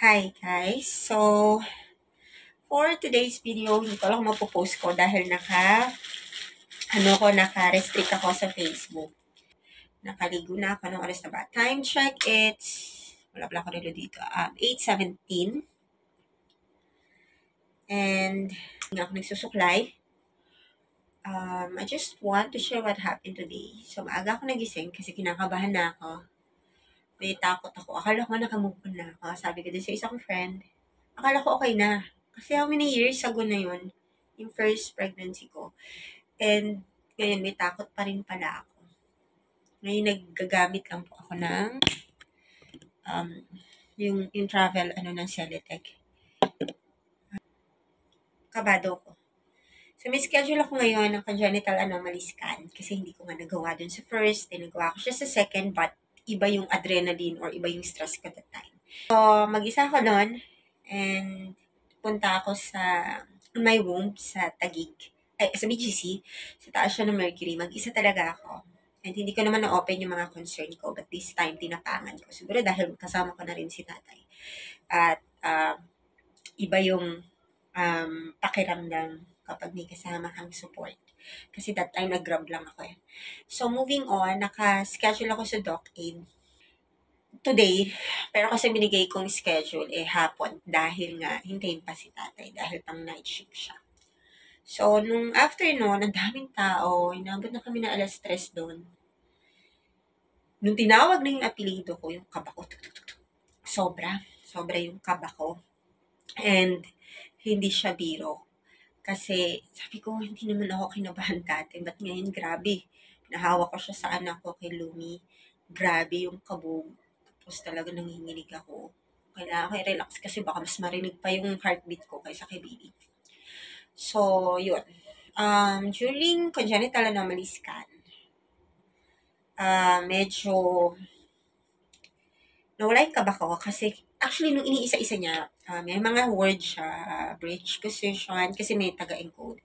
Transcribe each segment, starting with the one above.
Hi guys! So, for today's video, hindi ko lang mapopost ko dahil naka-restrict ako sa Facebook. Nakaligo na ako ng oras na ba? Time check, wala pala ako relo dito, 8:17. And, hindi ako nagsusuklay. I just want to share what happened today. So, maaga ako nagising kasi kinakabahan na ako. May takot ako. Akala ko nakamove on na ako. Sabi ko din sa isang friend, akala ko okay na. Kasi how many years ago na yun, yung first pregnancy ko. And ngayon may takot pa rin pala ako. Ngayon naggagamit lang po ako ng yung travel ng Celetec. Kabado ko. So may schedule ako ngayon ng congenital anomaly scan kasi hindi ko nga nagawa dun sa first, nagawa ko siya sa second, but iba yung adrenaline or iba yung stress ko that time. So mag-isa ako nun and punta ako sa my womb sa Taguig. Sa BGC, sa taas siya ng Mercury, mag-isa talaga ako. And hindi ko naman na-open yung mga concern ko, but this time, tinapangan ko. Siguro dahil kasama ko na rin si tatay. At iba yung pakiramdam kapag may kasama kang support. Kasi that time, nag-grab lang ako eh. So, moving on, naka-schedule ako sa DocAid today, pero kasi binigay kong schedule hapon dahil nga hintayin pa si tatay dahil pang night shift siya. So, nung afternoon, ang daming tao, inabot na kami na 3:00 doon. Nung tinawag na yung apelido ko, yung kaba ko, sobra yung kaba ko. And, hindi siya biro. Kasi, sabi ko, hindi naman ako kinabahan dati. Ba't ngayon, grabe. Nahawa ko siya sa anak ko kay Lumi. Grabe yung kabog. Tapos talaga nanginginig ako. Kailangan ko i-relax kasi baka mas marinig pa yung heartbeat ko kaysa kay baby. So, yun. During congenital anomaly scan, medyo nawala yung kaba ko kasi actually nung iniisa-isa niya, may mga words siya, bridge position, kasi may taga-encode.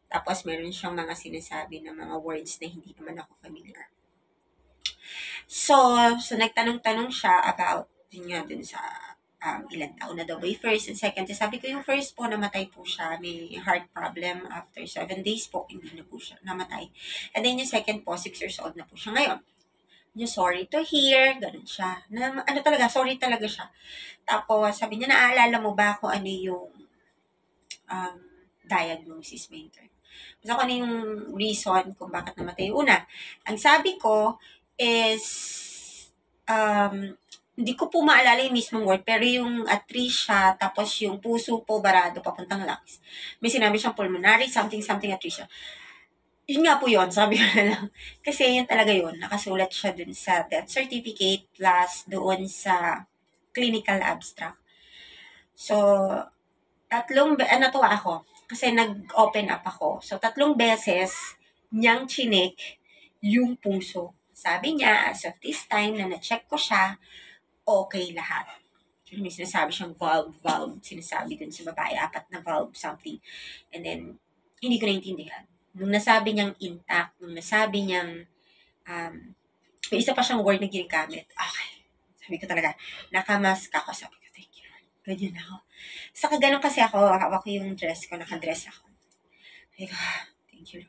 Tapos meron siyang mga sinasabi na mga words na hindi naman ako familiar. So nagtanong-tanong siya about yun nga dun sa ilang taon na daw ba yung first and second. Sabi ko yung first po namatay po siya, may heart problem after 7 days po, hindi na po siya namatay. And then yung second po, 6 years old na po siya ngayon. Yung sorry to hear, ganun siya. Sorry talaga siya. Tapos sabi niya, naaalala mo ba kung ano yung diagnosis mentor? Basta kung ano yung reason kung bakit namatay yung una. Ang sabi ko is, hindi ko po maalala yung mismong word, pero yung atresia, tapos yung puso po barado papuntang lungs. May sinabi siyang pulmonary, something atresia. Yun nga po yun, sabi ko na lang. Kasi yun talaga yun, nakasulat siya dun sa death certificate plus doon sa clinical abstract. So, natuwa ako kasi nag-open up ako. So, 3 beses niyang chinek yung puso. Sabi niya, as of this time na na-check ko siya, okay lahat. May sinasabi siyang valve, sinasabi dun sa babae, 4 na valve, something. And then, hindi ko naintindihan. Nung nasabi niyang intact, nung nasabi niyang, may isa pa siyang word na ginagamit, okay. Sabi ko talaga, nakamask ako. Sabi ko, thank you. Ganyan ako. Saka ganun kasi ako, hawak ko yung dress ko, nakadress ako. Sabi ko, thank you.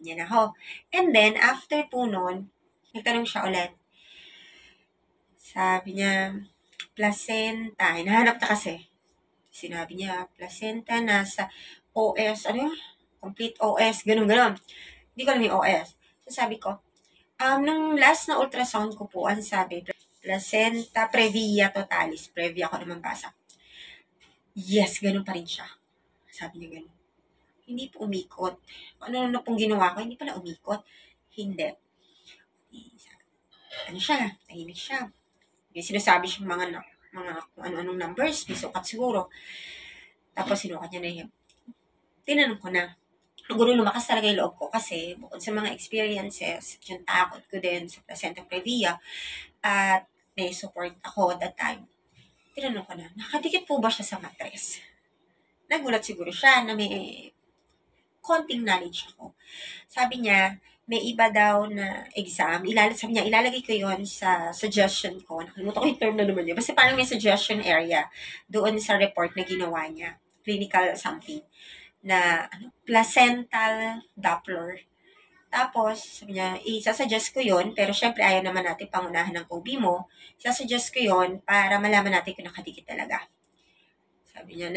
Ganyan ako. And then, after po nun, nagtanong siya ulit. Sabi niya, placenta. Hinahanap na kasi. Sinabi niya, placenta nasa OS, complete OS, ganun. Hindi ko alam yung OS. So sabi ko, nung last na ultrasound ko po, ang sabi, placenta previa totalis. Previa ko naman basa. Yes, ganun pa rin siya. Sabi niya ganun. Hindi po umikot. Ano pong ginawa ko? Hindi pala umikot. Hindi. Ano siya? Tahimik siya. May sinasabi siyang mga kung ano-anong numbers, may sukat siguro. Tapos sinukat niya na yun. Tinanong ko na. Siguro lumakas talaga yung loob ko kasi bukod sa mga experiences, yung takot ko din sa placenta previa at may support ako that time. Tinanong ko na, nakadikit po ba siya sa matres? Nagulat siguro siya na may konting knowledge ako. Sabi niya, may iba daw na exam, sabi niya, ilalagay ko yon sa suggestion ko. Nakalimutan ko yung term na naman yun. Basta parang may suggestion area doon sa report na ginawa niya. Clinical something. Na placental Doppler. Tapos, sabi niya, isasuggest ko yon pero syempre ayaw naman natin pangunahan ng OB mo. Isasuggest ko yon para malaman natin kung nakadikit talaga. Sabi niya,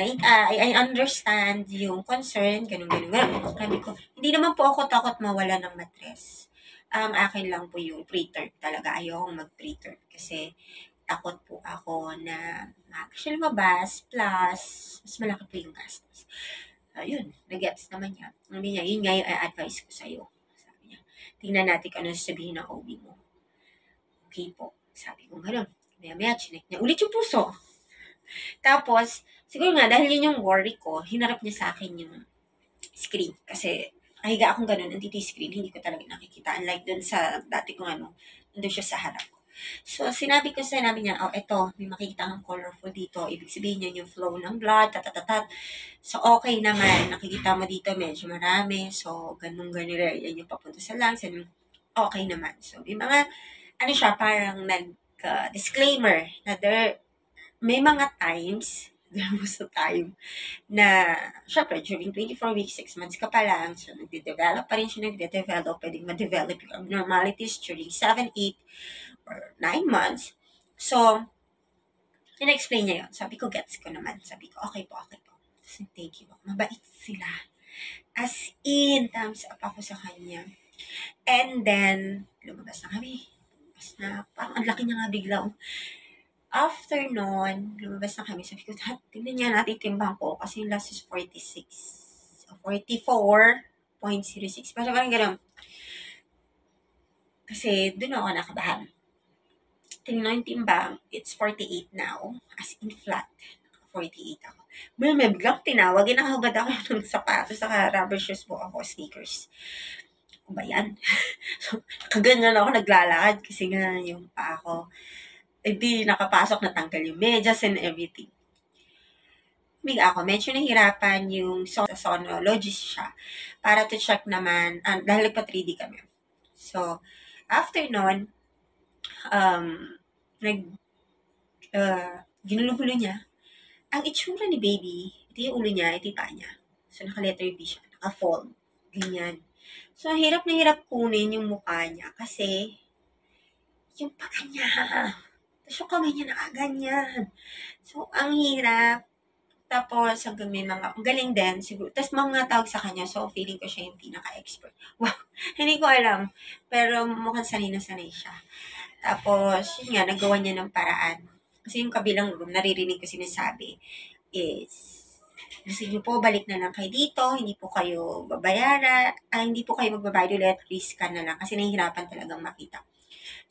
I understand yung concern, ganun. Sabi ko, hindi naman po ako takot mawala ng matres. Ang akin lang po yung preterm talaga. Ayokong mag-preterm kasi takot po ako na siya lumabas plus mas malaki po yung gastos. Yun, nag-gets naman niya. Sabi niya, yun nga yung advice ko sa'yo. Sabi niya, tingnan natin kung ano sabihin ng OB mo. Okay po. Sabi ko, ganun. Maya-maya, chinek niya ulit yung puso. Tapos, siguro nga, dahil yun yung worry ko, hinarap niya sa akin yung screen. Kasi, kahiga akong ganun, nandito yung screen, hindi ko talaga nakikita. Unlike dun sa dati kong nandun siya sa harap ko. So, sinabi niya, eto, may makikita kang colorful dito. Ibig sabihin niya yung flow ng blood, tatatatat. So, okay naman. Nakikita mo dito, medyo marami. So, ganun-ganun. Yan yung papunta sa lungs. Okay naman. So, may mga, parang disclaimer na may mga times, there was a time, na, syempre, during 24 weeks, 6 months ka pa lang, so nagde-develop pa rin siya, pwedeng ma-develop yung abnormalities during 7, 8, or 9 months. So, in-explain niya yun. Sabi ko, gets ko naman. Sabi ko, okay po. Thank you. Mabait sila. As in, thumbs up ako sa kanya. And then, lumabas na kami. Parang ang laki niya nga bigla. After nun, lumabas na kami. Sabi ko, tingnan niya natin timbang ko kasi yung last is 46. 44.06. Parang ganun. Kasi doon ako nakabahan. Tingnan yung timbang, it's 48 now. As in flat. 48 ako. May biglang tinawag. Nakahubad ako ng sapatos. Saka rubber shoes po ako, sneakers. Ano ba yan? So, nakaganyan ako naglalakad kasi nga yung pa ako. Hindi nakapasok, natanggal yung medyas and everything. Medyo nahirapan yung sonologist siya para to check naman, dahil pa 3D kami. So, after nun, ginuluhulo niya. Ang itsura ni baby, ito yung ulo niya, ito yung paa niya. So, naka-letter B siya, naka-fold. Ganyan. So, hirap na hirap kunin yung mukha niya kasi yung paa niya. Tapos yung kamay niya nakaganyan. So, ang hirap. Tapos, hanggang may mga, ang galing din, siguro. Tapos, mga tawag sa kanya, so, feeling ko siya yung pinaka-expert. Wow, hindi ko alam. Pero, mukhang sanay na sanay siya. Tapos, yun nga, nagawa niya ng paraan. Kasi yung kabilang room, naririnig ko sinasabi, is, gusto niyo po, balik na lang kayo dito, hindi po kayo hindi po kayo magbabayad ulit, risk ka na lang, kasi nahihirapan talagang makita.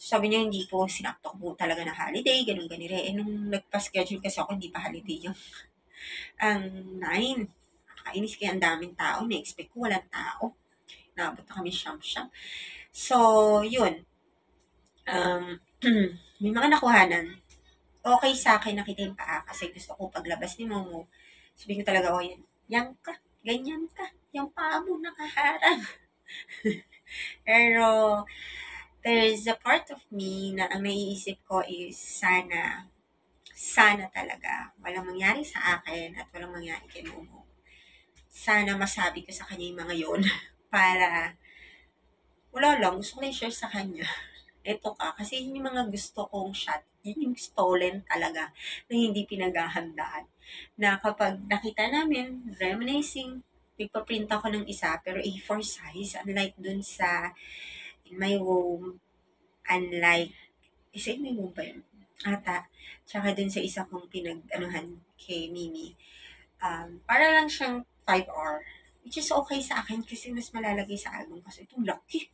So, sabi niya, hindi po, sinakto po talaga na holiday, ganun. Nung nagpa-schedule kasi ako, hindi pa holiday yung ang 9. Nakainis kaya ang daming tao, na-expect ko walang tao. Naabot na kami siyam-siyam. So, yun. May mga nakuhanan. Okay sa akin nakita yung paa kasi gusto ko paglabas ni Momo. Sabi ko talaga, yan ka, ganyan ka, yung paa mo nakaharang. Pero, there's a part of me na ang naiisip ko is sana talaga walang mangyari sa akin at walang mangyari kay Momo. Sana masabi ko sa kanya yung mga yon para wala lang, gusto ko na i-share sa kanya. Ito ka, kasi yun yung mga gusto kong shot, yun yung stolen talaga, na hindi pinaghahandaan. Na kapag nakita namin, reminiscing, nagpa-print ako ng isa, pero A4 size, unlike dun sa in my room, isa in my room ba yun? Ata, tsaka dun sa isa kong kay Mimi, para lang siyang 5R, which is okay sa akin kasi mas malalagay sa album kasi itong laki.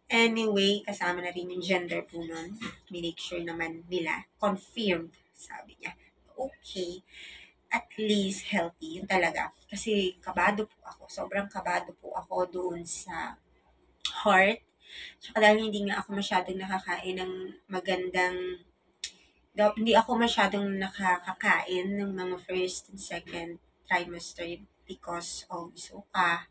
Anyway, kasama na rin yung gender po nun. Make sure naman nila, confirmed, sabi niya. Okay, at least healthy, yun talaga. Kasi kabado po ako, sobrang kabado po ako doon sa heart. Tsaka dahil hindi nga ako masyadong nakakain ng hindi ako masyadong nakakakain ng mga first and second trimester because of suka.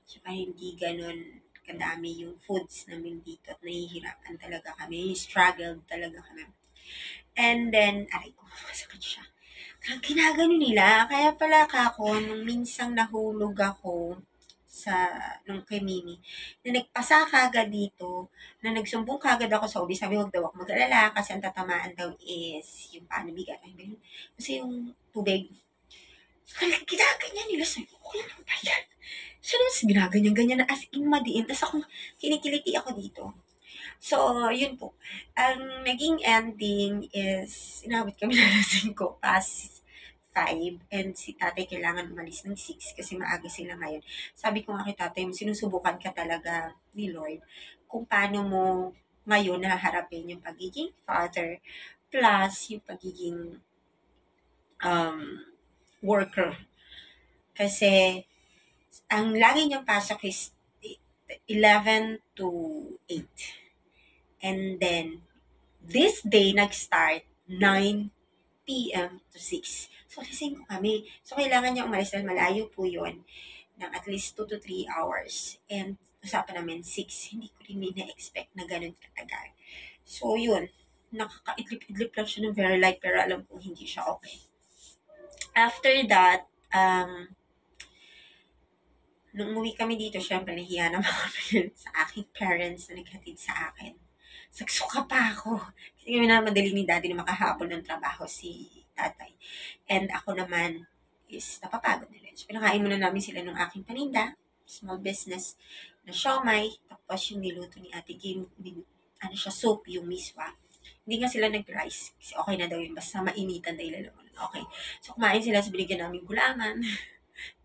Tsaka hindi ganun kadami yung foods namin dito at nahihirapan talaga kami. Struggled talaga kami. And then, aray ko, masakit siya. Ang ginagano nila, kaya pala ako, nung minsang nahulog ako nung kay Mimi, na nagpasa kagad dito, na nagsumbong kagad ako sa OB, sabi huwag daw ako mag-alala kasi ang tatamaan daw is yung paano bigat. Kasi yung tubig, ginaganyan nila sa'yo, okay lang ba yan? Siya naman ginaganyan-ganyan na as in madiin, tapos ako, kinikiliti ako dito. So, yun po. Ang naging ending is, inabot kami na 5 past 5 and si tatay kailangan umalis ng 6 kasi maaga sila ngayon. Sabi ko nga kay tatay, sinusubukan ka talaga ni Lord kung paano mo ngayon naharapin yung pagiging father plus yung pagiging worker. Kasi, ang lagi niyang pasok is 11 to 8. And then, this day nag-start 9 p.m. to 6. So, lasing ko kami. So, kailangan niya umalis dahil malayo po yun ng at least 2 to 3 hours. And usapan namin 6. Hindi ko rin na-expect na ganun katagal. So, yun. Nakaka-idlip-idlip lang siya ng very light pero alam kong hindi siya okay. After that, nung umuwi kami dito, syempre nahiya naman kami sa aking parents na naghatid sa akin. Sagsuka pa ako. Kasi kami na madali ni daddy na makahabol ng trabaho si tatay. And ako naman is napapagod na rin. So, pinakain muna namin sila ng aking paninda, small business na siomay, tapos yung niluto ni Ate Kim, soup, yung miswa. Hindi nga sila nag-rice kasi okay na daw yun, basta mainitan dahil alam mo. Okay. So, kumain sila sa binigyan namin gulaman.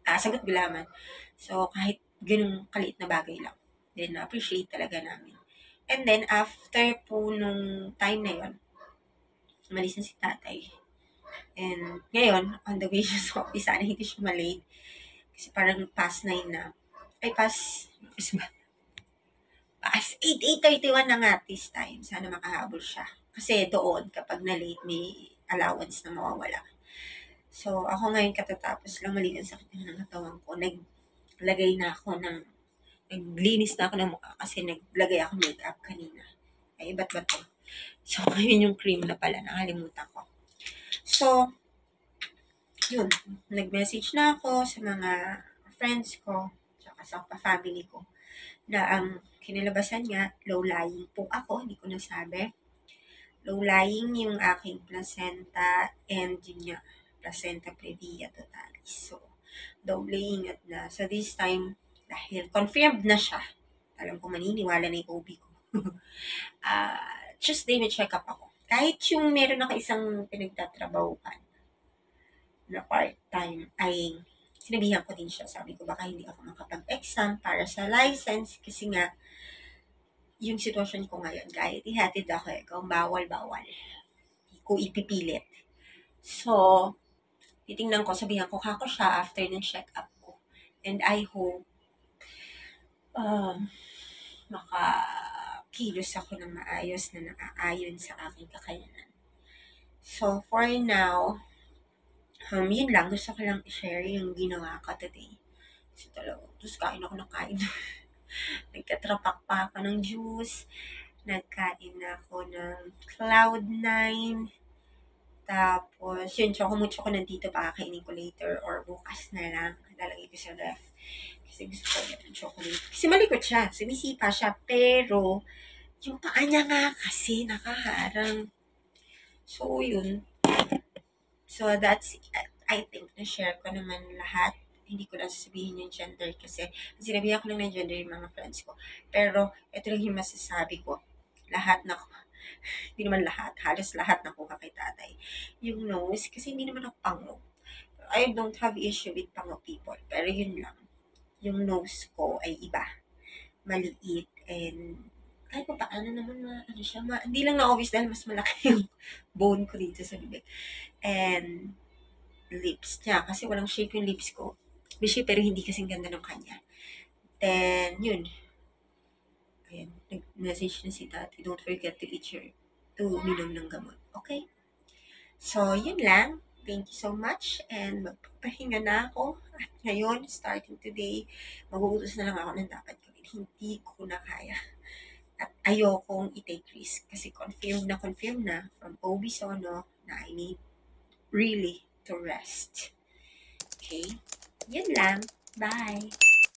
Sagot gulaman. So, kahit ganung kaliit na bagay lang, then na-appreciate talaga namin. And then, after po nung time na yon, umalis na si tatay. And ngayon, on the way siya sa office, sana hindi siya malate. Kasi parang past 9 na. Ay, past 8:31 na nga this time. Sana makahabol siya. Kasi doon, kapag na-late, may allowance na mawawala. So, ako ngayon katatapos lang maliit ang sakit ng katawan ko. Naglinis na ako ng mukha kasi naglagay ako makeup kanina. Ay, ba't ba to? So, ngayon yung cream na pala, nakalimutan ko. So, yun, nag-message na ako sa mga friends ko, tsaka sa family ko, na ang kinilabasan niya, low-lying po ako, hindi ko nasabi. Low-lying yung aking placenta and yun niya, placenta previa totalis. So, doubling at na. So, this time, dahil confirmed na siya, alam ko maniniwala na yung OB ko. Tuesday may check up ako. Kahit yung meron ako isang pinagtatrabahuan na part-time, ay sinabihan ko din siya. Sabi ko, baka hindi ako makapag-exam para sa license kasi nga, yung sitwasyon ko ngayon, kahit ihatid ako kung bawal-bawal. Hindi ko ipipilit. So, titingnan ko, sabihan ko kako siya after ng check-up ko. And I hope makakilos ako ng maayos na nakaayon sa aking kakayanan. So, for now, yun lang. Gusto ko lang i-share yung ginawa ko today. So, talaga, tapos kain ako ng kain. Nagkatrapak pa ako ng juice. Nagkain ako ng Cloud9. Tapos, yun, choco-mucho ko nandito, pakakainin ko later or bukas na lang. Lalagay ko sa ref. Kasi gusto ko ulit ng chocolate. Kasi malikot siya. Sumisipa siya. Pero, yung paa niya nga kasi nakaharang. So, yun. So, that's, I think, na-share ko naman lahat. Hindi ko lang sasabihin yung gender kasi sinabihan ko lang ng gender yung mga friends ko. Pero, ito lang yung masasabi ko. Lahat na, hindi naman lahat, halos lahat nakuha kay tatay. Yung nose, kasi hindi naman ako pango. I don't have issue with pango people. Pero yun lang. Yung nose ko ay iba. Maliit and kahit pa paano naman hindi lang na-obvious dahil mas malaki yung bone ko dito sa bibig. And lips niya, kasi walang shape yung lips ko. May shape pero hindi kasing ganda ng kanya. Then, yun. Ayan, nag-message na si tati, don't forget to minom ng gamot. Okay? So, yun lang. Thank you so much and magpapahinga na ako. At ngayon, starting today, mag-uutos na lang ako ng dapat gawin. Hindi ko na kaya. At ayokong i-take risk kasi confirmed na from OB Sono na I need really to rest. Okay? Yun lang. Bye!